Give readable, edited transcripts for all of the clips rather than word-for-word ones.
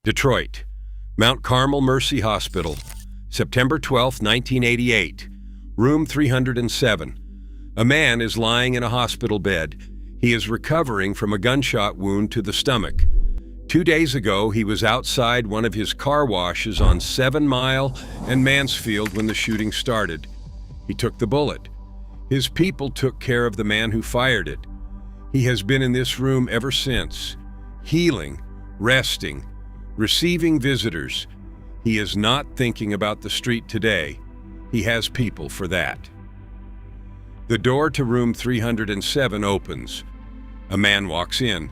Detroit, Mount Carmel Mercy Hospital, September 12, 1988, room 307. A man is lying in a hospital bed. He is recovering from a gunshot wound to the stomach. 2 days ago, he was outside one of his car washes on 7 Mile and Mansfield when the shooting started. He took the bullet. His people took care of the man who fired it. He has been in this room ever since, healing, resting, receiving visitors. He is not thinking about the street today. He has people for that. The door to room 307 opens. A man walks in.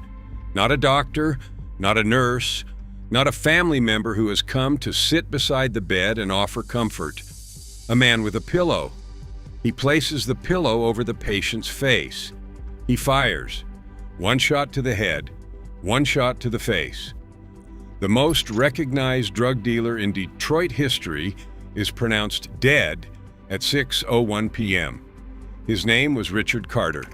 Not a doctor, not a nurse, not a family member who has come to sit beside the bed and offer comfort. A man with a pillow. He places the pillow over the patient's face. He fires. 1 shot to the head, 1 shot to the face. The most recognized drug dealer in Detroit history is pronounced dead at 6:01 p.m. His name was Richard Carter.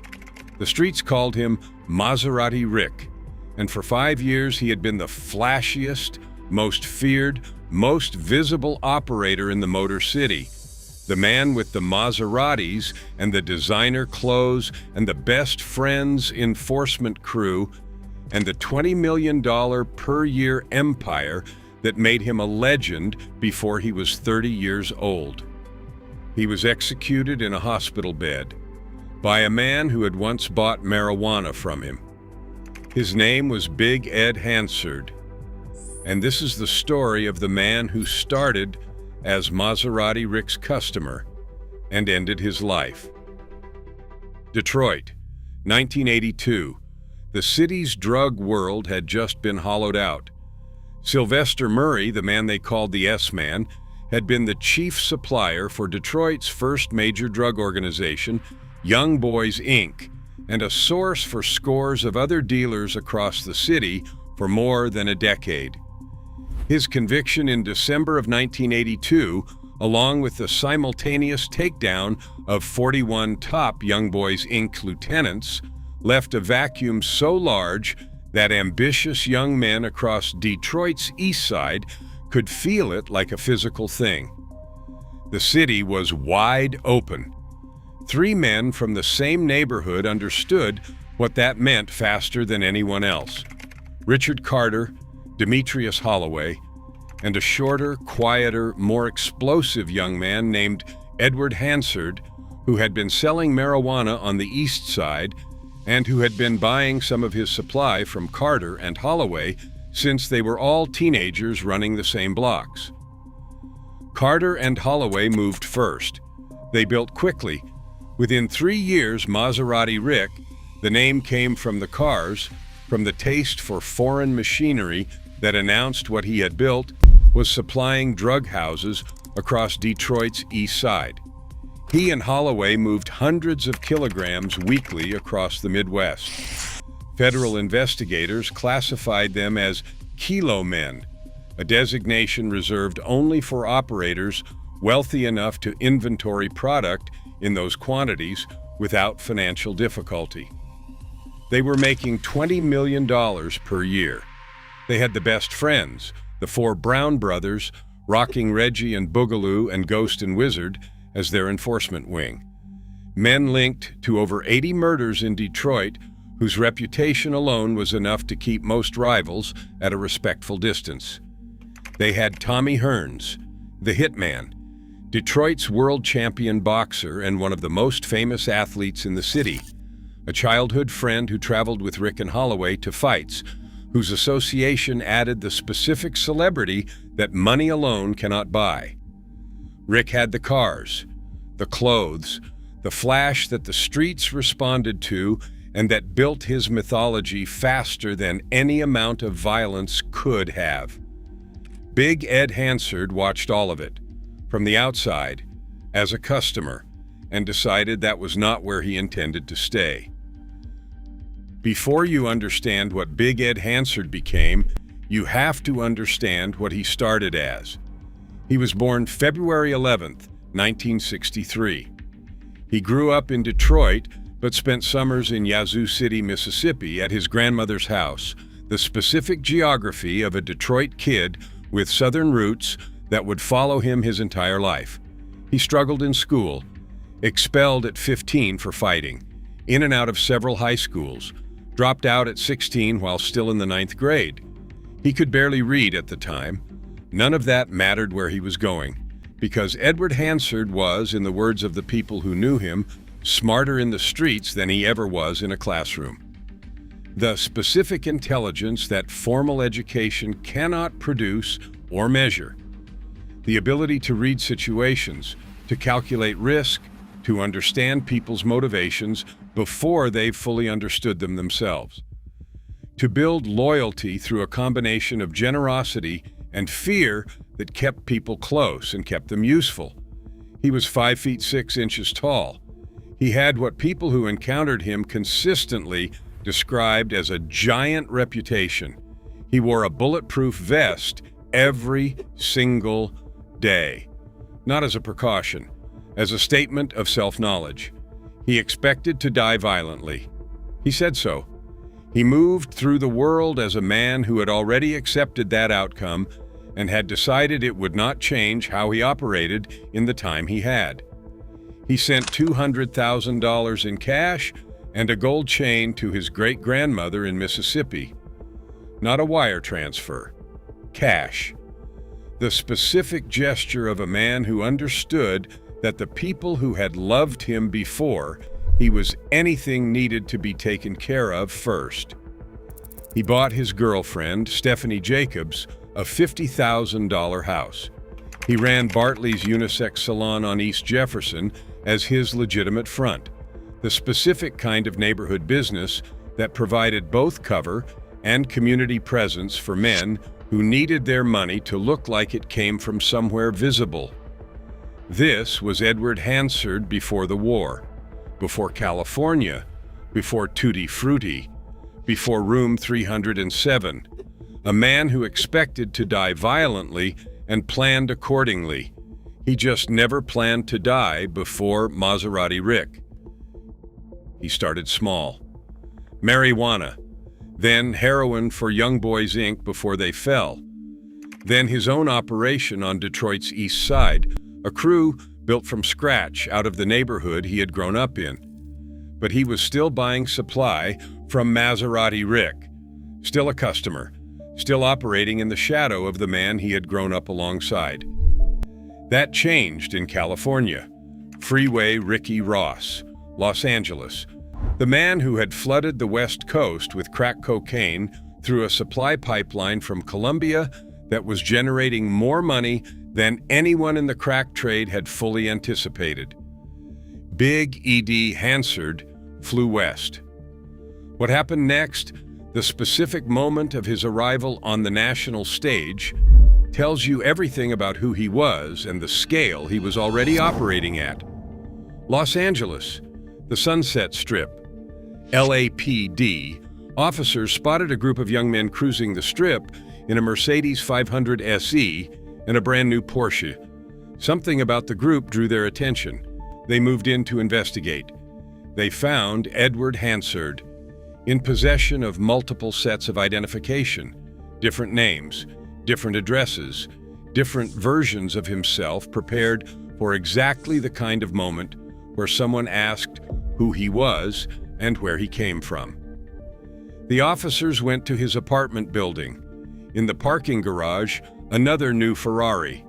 The streets called him Maserati Rick, and for 5 years he had been the flashiest, most feared, most visible operator in the Motor City. The man with the Maseratis and the designer clothes and the best friends enforcement crew and the $20 million per year empire that made him a legend before he was 30 years old. He was executed in a hospital bed by a man who had once bought marijuana from him. His name was Big Ed Hansard, and this is the story of the man who started as Maserati Rick's customer and ended his life. Detroit, 1982. The city's drug world had just been hollowed out. Sylvester Murray, the man they called the S-Man, had been the chief supplier for Detroit's first major drug organization, Young Boys, Inc., and a source for scores of other dealers across the city for more than a decade. His conviction in December of 1982, along with the simultaneous takedown of 41 top Young Boys, Inc. lieutenants, left a vacuum so large that ambitious young men across Detroit's east side could feel it like a physical thing. The city was wide open. 3 men from the same neighborhood understood what that meant faster than anyone else. Richard Carter, Demetrius Holloway, and a shorter, quieter, more explosive young man named Edward Hansard, who had been selling marijuana on the east side and who had been buying some of his supply from Carter and Holloway since they were all teenagers running the same blocks. Carter and Holloway moved first. They built quickly. Within 3 years, Maserati Rick, the name came from the cars, from the taste for foreign machinery that announced what he had built, was supplying drug houses across Detroit's east side. He and Holloway moved hundreds of kilograms weekly across the Midwest. Federal investigators classified them as kilo men, a designation reserved only for operators wealthy enough to inventory product in those quantities without financial difficulty. They were making $20 million per year. They had the best friends, the 4 Brown brothers, Rocking Reggie and Boogaloo and Ghost and Wizard, as their enforcement wing. Men linked to over 80 murders in Detroit, whose reputation alone was enough to keep most rivals at a respectful distance. They had Tommy Hearns, the Hitman, Detroit's world champion boxer and one of the most famous athletes in the city, a childhood friend who traveled with Rick and Holloway to fights, whose association added the specific celebrity that money alone cannot buy. Rick had the cars, the clothes, the flash that the streets responded to and that built his mythology faster than any amount of violence could have. Big Ed Hansard watched all of it, from the outside, as a customer, and decided that was not where he intended to stay. Before you understand what Big Ed Hansard became, you have to understand what he started as. He was born February 11th, 1963. He grew up in Detroit, but spent summers in Yazoo City, Mississippi at his grandmother's house, the specific geography of a Detroit kid with Southern roots that would follow him his entire life. He struggled in school, expelled at 15 for fighting, in and out of several high schools, dropped out at 16 while still in the 9th grade. He could barely read at the time. None of that mattered where he was going, because Edward Hansard was, in the words of the people who knew him, smarter in the streets than he ever was in a classroom. The specific intelligence that formal education cannot produce or measure. The ability to read situations, to calculate risk, to understand people's motivations before they've fully understood them themselves. To build loyalty through a combination of generosity and fear that kept people close and kept them useful. He was 5 feet 6 inches tall. He had what people who encountered him consistently described as a giant reputation. He wore a bulletproof vest every single day, not as a precaution, as a statement of self-knowledge. He expected to die violently. He said so. He moved through the world as a man who had already accepted that outcome and had decided it would not change how he operated in the time he had. He sent $200,000 in cash and a gold chain to his great-grandmother in Mississippi. Not a wire transfer. Cash. The specific gesture of a man who understood that the people who had loved him before he was anything needed to be taken care of first. He bought his girlfriend, Stephanie Jacobs, a $50,000 house. He ran Bartley's unisex salon on East Jefferson as his legitimate front, the specific kind of neighborhood business that provided both cover and community presence for men who needed their money to look like it came from somewhere visible. This was Edward Hansard before the war, before California, before Tutti Frutti, before Room 307, a man who expected to die violently and planned accordingly. He just never planned to die before Maserati Rick. He started small. Marijuana, then heroin for Young Boys Inc. before they fell. Then his own operation on Detroit's east side, a crew built from scratch out of the neighborhood he had grown up in. But he was still buying supply from Maserati Rick, still a customer, still operating in the shadow of the man he had grown up alongside. That changed in California. Freeway Ricky Ross, Los Angeles, the man who had flooded the West Coast with crack cocaine through a supply pipeline from Colombia that was generating more money than anyone in the crack trade had fully anticipated. Big E.D. Hansard flew west. What happened next, the specific moment of his arrival on the national stage, tells you everything about who he was and the scale he was already operating at. Los Angeles, the Sunset Strip. LAPD, officers spotted a group of young men cruising the strip in a Mercedes 500 SE and a brand new Porsche. Something about the group drew their attention. They moved in to investigate. They found Edward Hansard in possession of multiple sets of identification, different names, different addresses, different versions of himself prepared for exactly the kind of moment where someone asked who he was and where he came from. The officers went to his apartment building. In the parking garage, another new Ferrari.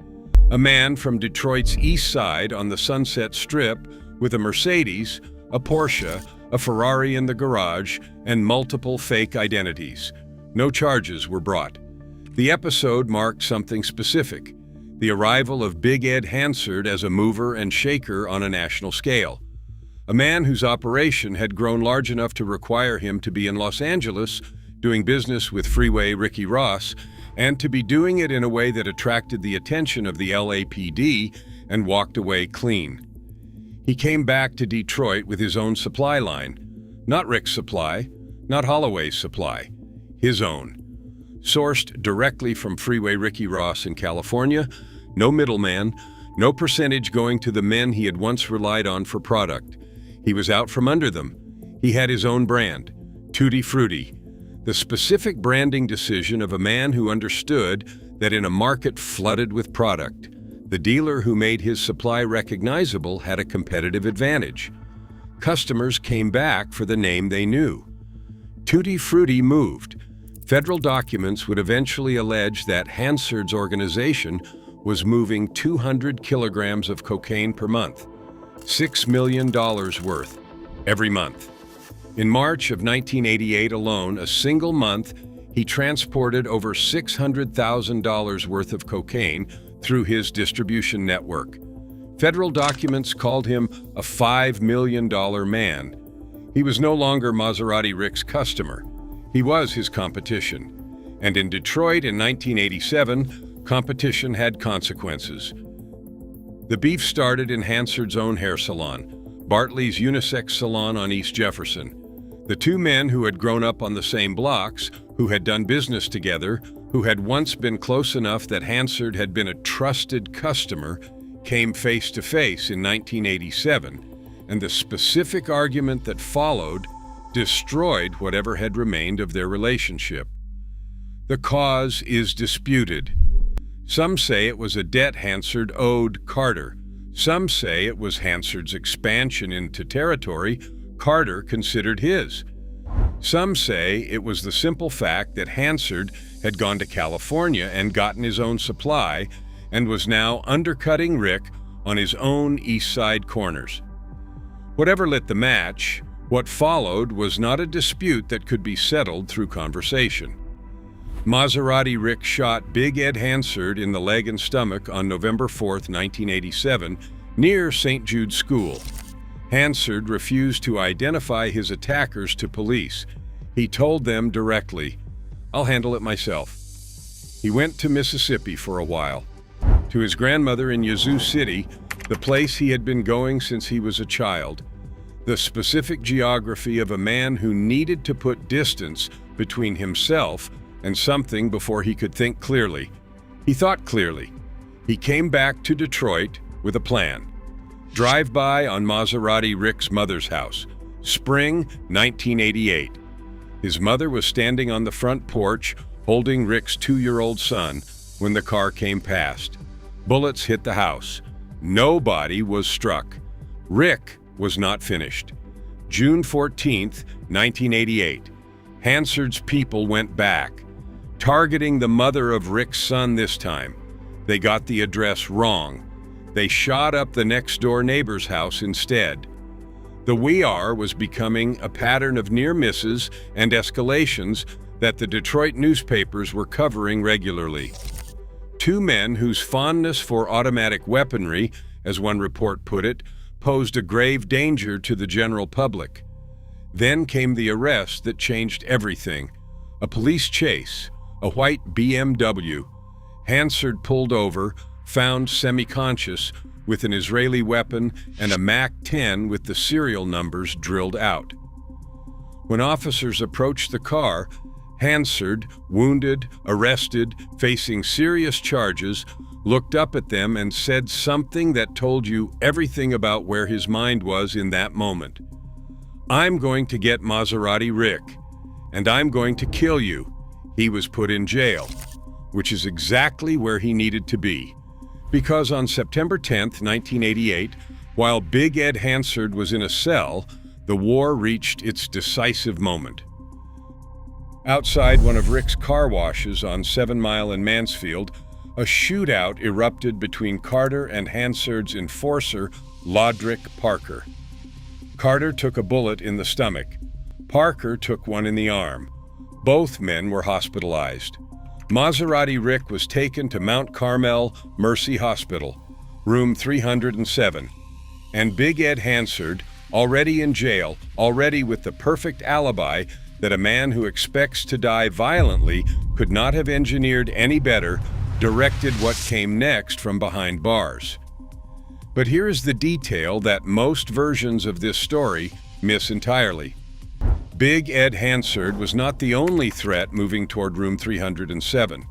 A man from Detroit's east side on the Sunset Strip with a Mercedes, a Porsche, a Ferrari in the garage, and multiple fake identities. No charges were brought. The episode marked something specific, the arrival of Big Ed Hansard as a mover and shaker on a national scale. A man whose operation had grown large enough to require him to be in Los Angeles doing business with Freeway Ricky Ross, and to be doing it in a way that attracted the attention of the LAPD and walked away clean. He came back to Detroit with his own supply line. Not Rick's supply, not Holloway's supply, his own. Sourced directly from Freeway Ricky Ross in California, no middleman, no percentage going to the men he had once relied on for product. He was out from under them. He had his own brand, Tutti Frutti, The specific branding decision of a man who understood that in a market flooded with product, the dealer who made his supply recognizable had a competitive advantage. Customers came back for the name they knew. Tutti Frutti moved. Federal documents would eventually allege that Hansard's organization was moving 200 kilograms of cocaine per month, $6 million worth, every month. In March of 1988 alone, a single month, he transported over $600,000 worth of cocaine through his distribution network. Federal documents called him a $5 million man. He was no longer Maserati Rick's customer. He was his competition. And in Detroit in 1987, competition had consequences. The beef started in Hansard's own hair salon, Bartley's unisex salon on East Jefferson. The two men who had grown up on the same blocks, who had done business together, who had once been close enough that Hansard had been a trusted customer, came face to face in 1987, and the specific argument that followed destroyed whatever had remained of their relationship. The cause is disputed. Some say it was a debt Hansard owed Carter. Some say it was Hansard's expansion into territory Carter considered his. Some say it was the simple fact that Hansard had gone to California and gotten his own supply and was now undercutting Rick on his own East Side corners. Whatever lit the match, what followed was not a dispute that could be settled through conversation. Maserati Rick shot Big Ed Hansard in the leg and stomach on November 4, 1987, near St. Jude's School. Hansard refused to identify his attackers to police. He told them directly, "I'll handle it myself." He went to Mississippi for a while, to his grandmother in Yazoo City, the place he had been going since he was a child. The specific geography of a man who needed to put distance between himself and something before he could think clearly. He thought clearly. He came back to Detroit with a plan. Drive-by on Maserati Rick's mother's house, spring 1988. His mother was standing on the front porch holding Rick's 2-year-old son when the car came past. Bullets hit the house. Nobody was struck. Rick was not finished. June 14, 1988. Hansard's people went back, targeting the mother of Rick's son this time. They got the address wrong. They shot up the next-door neighbor's house instead. The "we are" was becoming a pattern of near misses and escalations that the Detroit newspapers were covering regularly. Two men whose fondness for automatic weaponry, as one report put it, posed a grave danger to the general public. Then came the arrest that changed everything. A police chase, a white BMW. Hansard pulled over, found semi-conscious, with an Israeli weapon and a MAC-10 with the serial numbers drilled out. When officers approached the car, Hansard, wounded, arrested, facing serious charges, looked up at them and said something that told you everything about where his mind was in that moment. "I'm going to get Maserati Rick, and I'm going to kill you." He was put in jail, which is exactly where he needed to be. Because on September 10, 1988, while Big Ed Hansard was in a cell, the war reached its decisive moment. Outside one of Rick's car washes on 7 Mile in Mansfield, a shootout erupted between Carter and Hansard's enforcer, Lodrick Parker. Carter took a bullet in the stomach. Parker took one in the arm. Both men were hospitalized. Maserati Rick was taken to Mount Carmel Mercy Hospital, room 307, and Big Ed Hansard, already in jail, already with the perfect alibi that a man who expects to die violently could not have engineered any better, directed what came next from behind bars. But here is the detail that most versions of this story miss entirely. Big Ed Hansard was not the only threat moving toward room 307.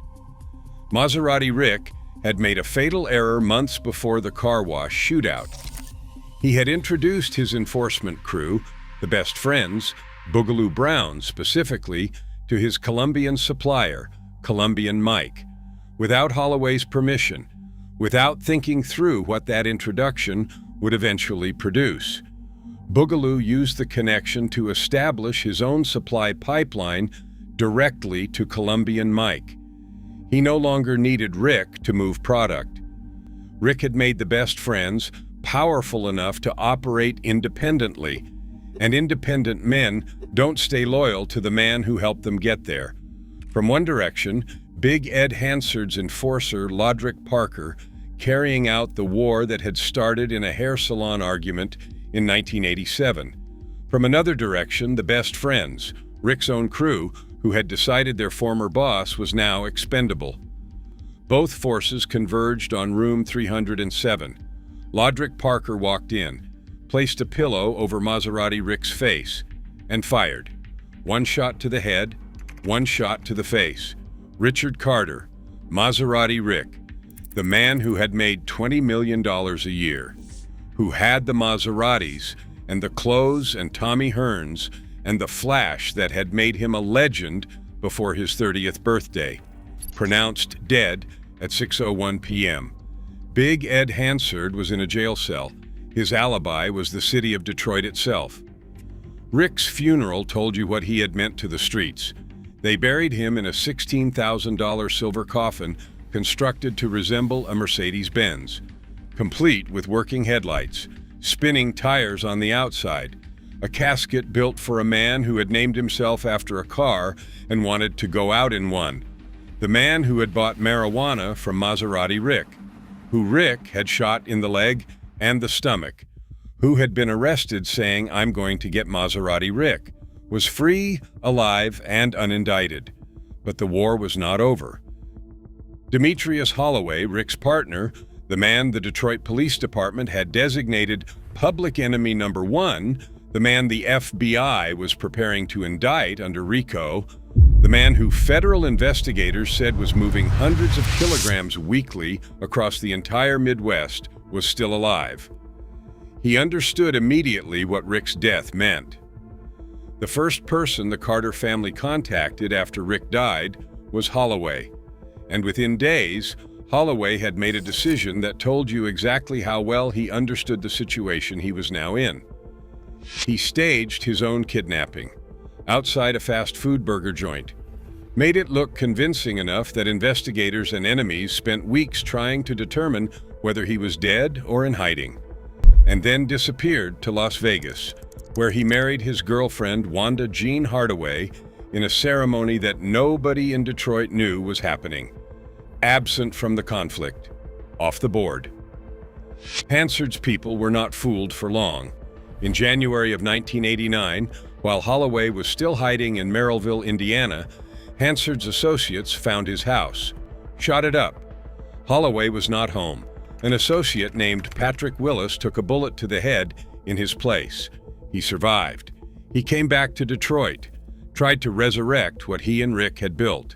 Maserati Rick had made a fatal error months before the car wash shootout. He had introduced his enforcement crew, the best friends, Boogaloo Brown specifically, to his Colombian supplier, Colombian Mike, without Holloway's permission, without thinking through what that introduction would eventually produce. Boogaloo used the connection to establish his own supply pipeline directly to Colombian Mike. He no longer needed Rick to move product. Rick had made the best friends powerful enough to operate independently, and independent men don't stay loyal to the man who helped them get there. From one direction, Big Ed Hansard's enforcer, Lodrick Parker, carrying out the war that had started in a hair salon argument in 1987. From another direction, the best friends, Rick's own crew, who had decided their former boss was now expendable. Both forces converged on room 307. Lodrick Parker walked in, placed a pillow over Maserati Rick's face, and fired. One shot to the head, one shot to the face. Richard Carter, Maserati Rick, the man who had made $20 million a year, who had the Maseratis and the clothes and Tommy Hearns and the flash that had made him a legend before his 30th birthday, pronounced dead at 6:01 p.m. Big Ed Hansard was in a jail cell. His alibi was the city of Detroit itself. Rick's funeral told you what he had meant to the streets. They buried him in a $16,000 silver coffin constructed to resemble a Mercedes-Benz, complete with working headlights, spinning tires on the outside, a casket built for a man who had named himself after a car and wanted to go out in one, the man who had bought marijuana from Maserati Rick, who Rick had shot in the leg and the stomach, who had been arrested saying, "I'm going to get Maserati Rick," was free, alive, and unindicted. But the war was not over. Demetrius Holloway, Rick's partner, the man the Detroit Police Department had designated public enemy number one, the man the FBI was preparing to indict under RICO, the man who federal investigators said was moving hundreds of kilograms weekly across the entire Midwest, was still alive. He understood immediately what Rick's death meant. The first person the Carter family contacted after Rick died was Holloway, and within days, Holloway had made a decision that told you exactly how well he understood the situation he was now in. He staged his own kidnapping outside a fast food burger joint, made it look convincing enough that investigators and enemies spent weeks trying to determine whether he was dead or in hiding, and then disappeared to Las Vegas, where he married his girlfriend Wanda Jean Hardaway in a ceremony that nobody in Detroit knew was happening. Absent from the conflict, off the board. Hansard's people were not fooled for long. In January of 1989, while Holloway was still hiding in Merrillville, Indiana, Hansard's associates found his house, shot it up. Holloway was not home. An associate named Patrick Willis took a bullet to the head in his place. He survived. He came back to Detroit, tried to resurrect what he and Rick had built.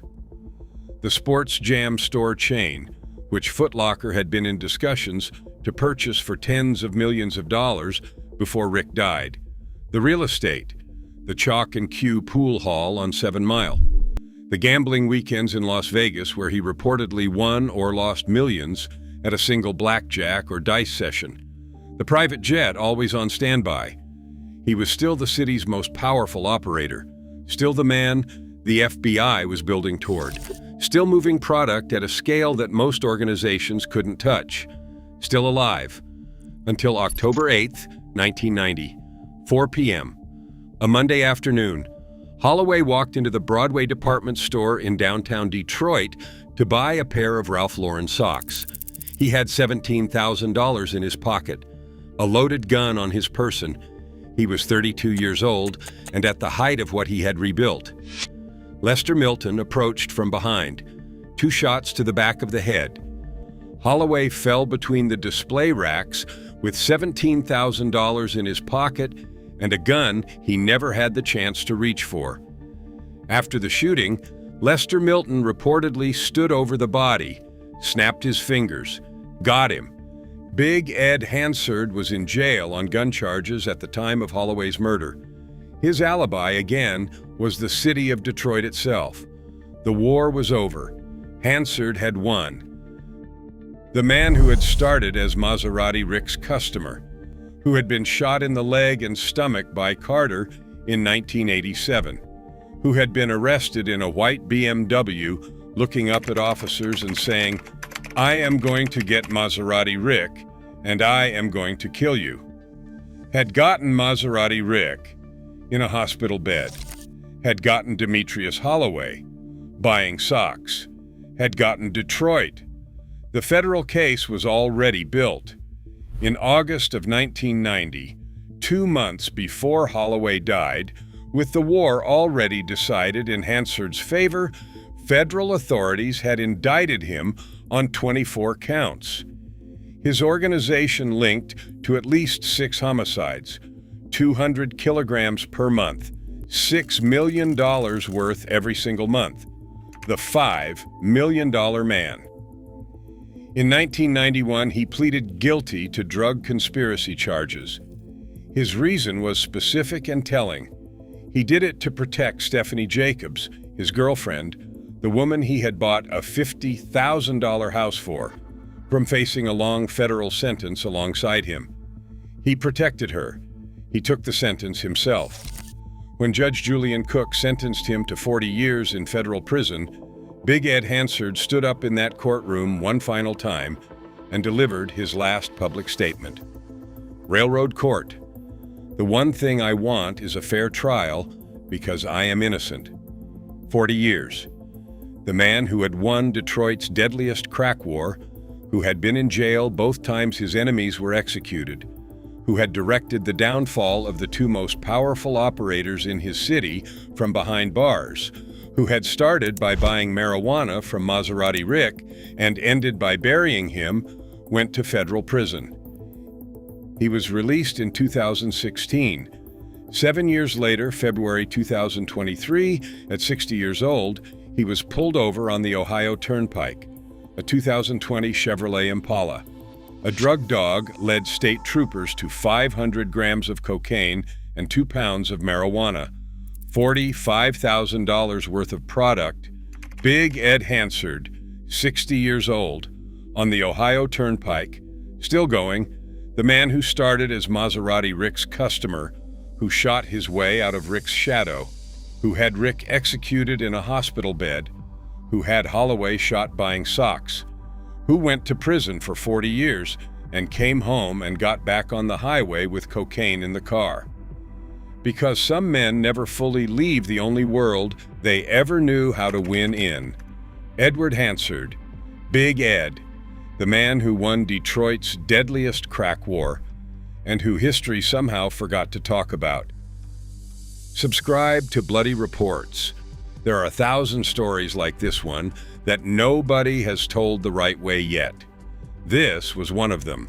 The Sports Jam store chain, which Foot Locker had been in discussions to purchase for tens of millions of dollars before Rick died. The real estate, the Chalk and Q pool hall on 7 Mile. The gambling weekends in Las Vegas where he reportedly won or lost millions at a single blackjack or dice session. The private jet always on standby. He was still the city's most powerful operator, still the man the FBI was building toward, still moving product at a scale that most organizations couldn't touch, still alive. Until October 8th, 1990, 4 p.m., a Monday afternoon, Holloway walked into the Broadway department store in downtown Detroit to buy a pair of Ralph Lauren socks. He had $17,000 in his pocket, a loaded gun on his person. He was 32 years old and at the height of what he had rebuilt. Lester Milton approached from behind, 2 shots to the back of the head. Holloway fell between the display racks with $17,000 in his pocket and a gun he never had the chance to reach for. After the shooting, Lester Milton reportedly stood over the body, snapped his fingers, got him. Big Ed Hansard was in jail on gun charges at the time of Holloway's murder. His alibi, again, was the city of Detroit itself. The war was over. Hansard had won. The man who had started as Maserati Rick's customer, who had been shot in the leg and stomach by Carter in 1987, who had been arrested in a white BMW looking up at officers and saying, "I am going to get Maserati Rick, and I am going to kill you," had gotten Maserati Rick in a hospital bed, had gotten Demetrius Holloway buying socks, had gotten Detroit. The federal case was already built. In August of 1990, 2 months before Holloway died, with the war already decided in Hansard's favor, federal authorities had indicted him on 24 counts. His organization linked to at least 6 homicides, 200 kilograms per month, $6 million worth every single month. The $5 million man. In 1991, he pleaded guilty to drug conspiracy charges. His reason was specific and telling. He did it to protect Stephanie Jacobs, his girlfriend, the woman he had bought a $50,000 house for, from facing a long federal sentence alongside him. He protected her. He took the sentence himself. When Judge Julian Cook sentenced him to 40 years in federal prison, Big Ed Hansard stood up in that courtroom one final time and delivered his last public statement. Railroad Court. The one thing I want is a fair trial because I am innocent. 40 years. The man who had won Detroit's deadliest crack war, who had been in jail both times his enemies were executed, who had directed the downfall of the 2 most powerful operators in his city from behind bars, who had started by buying marijuana from Maserati Rick and ended by burying him, went to federal prison. He was released in 2016. 7 years later, February 2023, at 60 years old, he was pulled over on the Ohio Turnpike, a 2020 Chevrolet Impala. A drug dog led state troopers to 500 grams of cocaine and 2 pounds of marijuana, $45,000 worth of product. Big Ed Hansard, 60 years old, on the Ohio Turnpike, still going, the man who started as Maserati Rick's customer, who shot his way out of Rick's shadow, who had Rick executed in a hospital bed, who had Holloway shot buying socks, who went to prison for 40 years and came home and got back on the highway with cocaine in the car. Because some men never fully leave the only world they ever knew how to win in. Edward Hansard, Big Ed, the man who won Detroit's deadliest crack war, and who history somehow forgot to talk about. Subscribe to Bloody Reports. There are 1,000 stories like this one that nobody has told the right way yet. This was one of them.